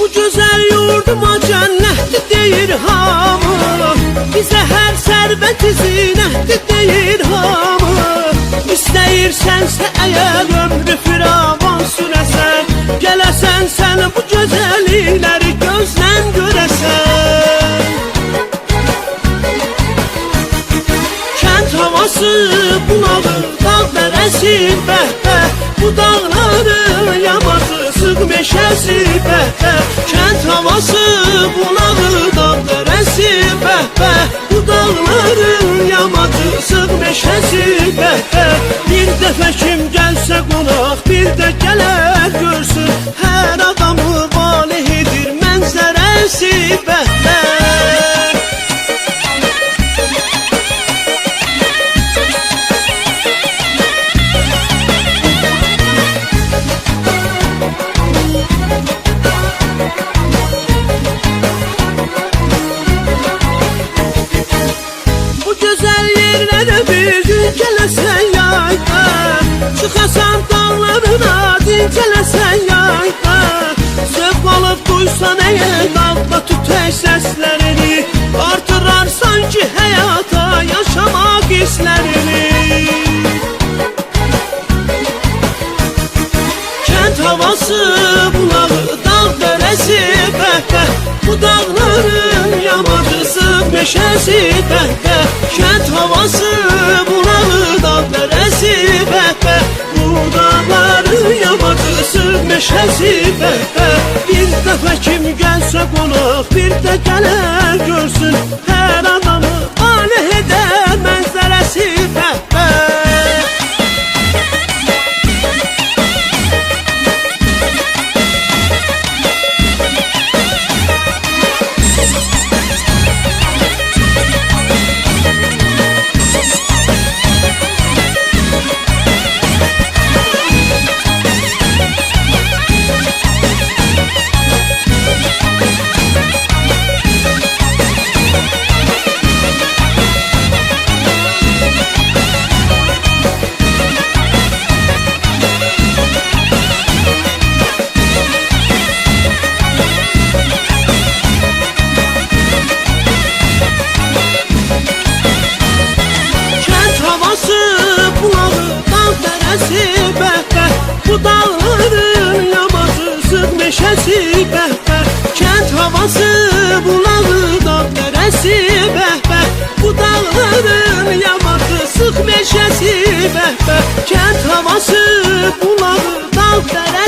Bu güzel yurduma cennetli deyir hamı, bize her serveti zinetli deyir hamı. İstəyirsense eğer ömrü firavan süresen, gelesen sen bu güzellikleri gözlen göresen. Kent havası bunağı, dağ deresi bəhbə, bu dağların yamacı sık meşesi bəhbə. Kent havası bunağı, dağ deresi bəhbə, bu dağların yamacı sık meşesi bəhbə. Bir dəfə kim gəlsə qonaq, bir də gələr görsün, hər adamı valeh edir mənzərəsi bəhbə. Bu güzel yerlərə bir gün gələsən yayda, çıxasan dağlarına dincələsən yayda. Zövq alıb duysan əgər dağda tütək səslərini, artırarsan ki həyata yaşamaq hisslərini. Kent havası bulağı, dağ dərəsi bəhbə, bu dağların yamacısı meşəsi bəhbə. Kent havası bulağı, dağ dərəsi bəhbə, bu dağların yamacısı meşəsi bəhbə. Bir dəfə kim gəlsə qonaq, bir də gələr görsün, hər adamı valeh edər mənzərəsi bəhbə. Bu dağların yamacı sık meşesi bəhbə. Kent havası bulağı, dağ dərəsi bəhbə, bu dağların yamacı sık meşesi bəhbə. Kent havası bulağı, dağ dərəsi